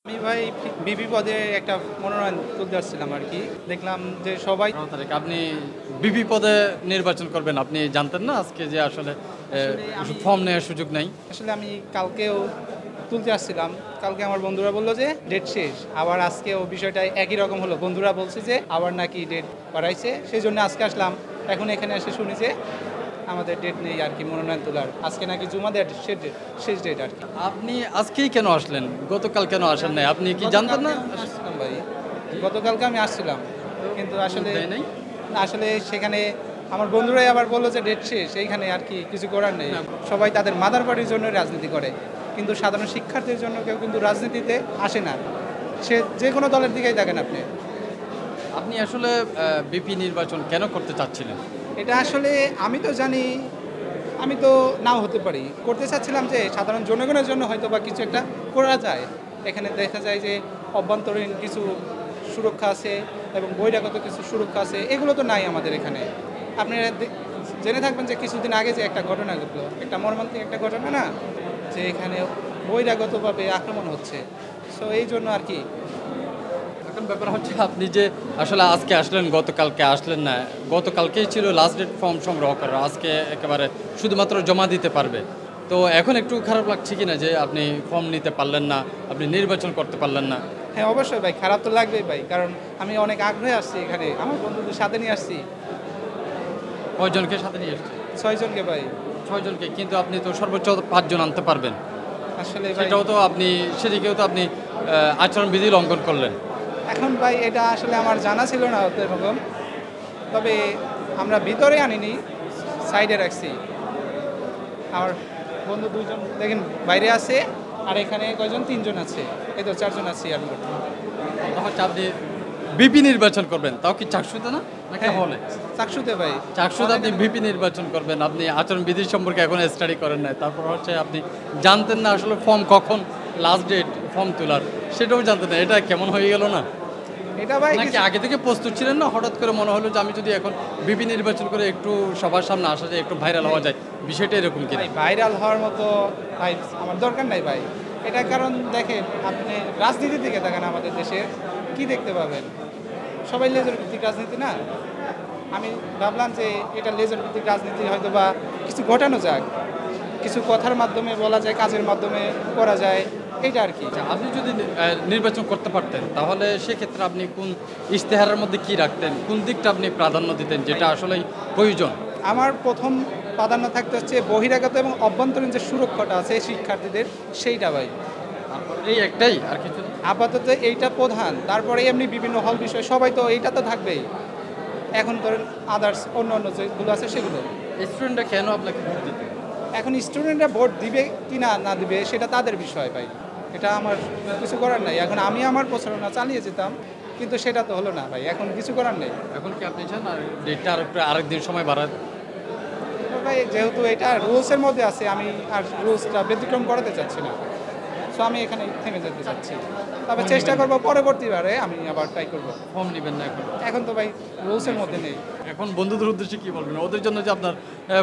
আমি ভাই বিপি পদে একটা মনোনয়ন তুলতে আসছিলাম আর কি। দেখলাম যে সবাই ১৫ তারিখ আপনি বিপি পদে নির্বাচন করবেন। আপনি জানতেন না আজকে যে আসলে আসলে আমি ফর্ম নেওয়ার সুযোগ নাই? আসলে আমি কালকেও তুলতে আসছিলাম। কালকে আমার বন্ধুরা বলল যে ডেট শেষ। আবার আজকেও বিষয়টা একই রকম হলো। বন্ধুরা বলছে যে আবার নাকি ডেট বাড়াইছে। সেজন্য আজকে আসলাম। এখন এখানে এসে শুনি যে আমাদের ডেট নেই আর কি মনোনয়ন তোলার। আজকে নাকি জুমা ডেট শেষ ডেট আর কি। আপনি আজকেই কেন আসলেন? গতকাল কেন আসেন নাই? আপনি কি জানতেন না? গতকালকে আমি আসছিলাম ভাই। গতকালকে আমি আসছিলাম। কিন্তু আসলে দেয় নাই? আসলে সেখানে আমার বন্ধুরাই আবার বলল যে ডেট শেষ। এইখানে আর কি কিছু করার নেই। সবাই তাদের মাদার বাড়ির জন্য রাজনীতি করে। কিন্তু সাধারণ শিক্ষার্থীর জন্য কেউ কিন্তু রাজনীতিতে আসে না। সে যে কোনো দলের দিকেই দেখেন আপনি। আপনি আসলে বিপি নির্বাচন কেন করতে চাচ্ছিলেন? এটা আসলে আমি তো জানি, আমি তো নাও হতে পারি। করতে চাচ্ছিলাম যে সাধারণ জনগণের জন্য হয়তো বা কিছু একটা করা যায়। এখানে দেখা যায় যে অভ্যন্তরীণ কিছু সুরক্ষা আছে এবং বহিরাগত কিছু সুরক্ষা আছে। এগুলো তো নাই আমাদের এখানে। আপনারা জেনে থাকবেন যে কিছুদিন আগে যে একটা ঘটনা ঘটলো, একটা মর্মান্তিক একটা ঘটনা না? যে এখানে বহিরাগতভাবে আক্রমণ হচ্ছে। সো এই জন্য আর কি। এখন ব্যাপার হচ্ছে আপনি যে আসলে আজকে আসলেন, গতকালকে আসলেন না। গতকালকেই ছিল লাস্ট ডেট ফর্ম সংগ্রহ করার। আজকে একেবারে শুধুমাত্র জমা দিতে পারবে। তো এখন একটু খারাপ লাগছে কিনা যে আপনি ফর্ম নিতে পারলেন না, আপনি নির্বাচন করতে পারলেন না? হ্যাঁ, অবশ্যই ভাই, খারাপ তো লাগবেই ভাই। কারণ আমি অনেক আগ্রহে আসছি এখানে। আমার বন্ধুদের সাথে নিয়ে আসছি কয়জনকে সাথে নিয়ে এসেছেন? ৬ জনকে ভাই। ৬ জনকে, কিন্তু আপনি তো সর্বোচ্চ ৫ জন আনতে পারবেন। আসলে ভাই সেটাও তো আপনি, সেদিকেও তো আপনি আচরণবিধি লঙ্ঘন করলেন। এখন ভাই এটা আসলে আমার জানা ছিল না এরকম। তবে আমরা ভিতরে আনিনি, সাইডে রাখছি। আমার বন্ধু ২ জন দেখেন বাইরে আছে, আর এখানে কয়জন ৩ জন আছে। এই তো ৪ জন আছি আর মোট। কথা হচ্ছে আপনি বিপি নির্বাচন করবেন, তাও কি চাকসুতে না নাকি হ্যাঁ, হলে? চাকসুতে ভাই। চাকসুতে আপনি ভিপি নির্বাচন করবেন, আপনি আচরণবিধি সম্পর্কে এখন স্টাডি করেন নাই। তারপর হচ্ছে আপনি জানতেন না আসলে ফর্ম কখন লাস্ট ডেট ফর্ম তোলার, সেটাও জানতেন না। এটা কেমন হয়ে গেল না? এটা ভাই নাকি আগে থেকে প্রস্তুত ছিলেন না, হঠাৎ করে মনে হলো যে আমি যদি এখন ভিপি নির্বাচন করে একটু সবার সামনে আসা যায়, একটু ভাইরাল হওয়া যায়, বিষয়টা এরকম কিনা? ভাই ভাইরাল হওয়ার মতো ভাই আমার দরকার নাই ভাই। এটা কারণ দেখেন আপনি রাজনীতির দিকে দেখেন আমাদের দেশে কি দেখতে পাবেন? সবাই লেজের ভিত্তিক রাজনীতি না? আমি ভাবলাম যে এটা লেজার ভিত্তিক রাজনীতি হয়তো বা কিছু ঘটানো যাক, কিছু কথার মাধ্যমে বলা যায়, কাজের মাধ্যমে করা যায়, এইটা আর কি। আচ্ছা, আপনি যদি নির্বাচন করতে পারতেন তাহলে সেক্ষেত্রে আপনি কোন ইশতেহারের মধ্যে কি রাখতেন, কোন দিকটা আপনি প্রাধান্য দিতেন যেটা আসলেই প্রয়োজন? আমার প্রথম প্রাধান্য থাকতে হচ্ছে বহিরাগত এবং অভ্যন্তরীণ যে সুরক্ষাটা আছে শিক্ষার্থীদের, সেইটা ভাই। তারপর এই একটাই, আর কিছু না? আপাতত এইটা প্রধান। তারপরে এমনি বিভিন্ন হল বিষয় সবাই তো এইটা তো থাকবেই। এখন ধরেন আদার্স অন্য অন্য যেগুলো আছে সেগুলো। স্টুডেন্টরা কেন আপনাকে ভোট দিত? এখন স্টুডেন্টরা ভোট দিবে কি না না দিবে সেটা তাদের বিষয় ভাই। এটা আমার কিছু করার নাই। এখন আমি আমার প্রচারণা চালিয়ে যেতাম, কিন্তু সেটা তো হলো না ভাই। এখন কিছু করার নেই। এখন কি আপনি চান আর ডেটটা আর একটু আরেকদিন সময় বাড়ান? তো ভাই যেহেতু এটা রুলসের মধ্যে আছে, আমি আর রুলসটা ব্যতিক্রম করাতে চাচ্ছি না। সো আমি এখানে থেমে যেতে চাচ্ছি। তবে চেষ্টা করব পরবর্তীবারে আমি আবার ট্রাই করব। ফর্ম নেবেন না এখন? এখন তো ভাই রুলসের মধ্যে নেই। এখন বন্ধুদের উদ্দেশ্যে কি বলবেন ওদের জন্য যে আপনার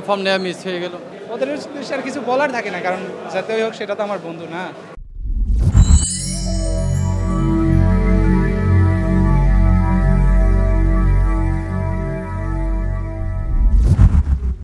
ফর্ম নেওয়া মিস হয়ে গেল? ওদের উদ্দেশ্যে আর কিছু বলার থাকে না, কারণ যাতে হোক সেটা তো আমার বন্ধু না।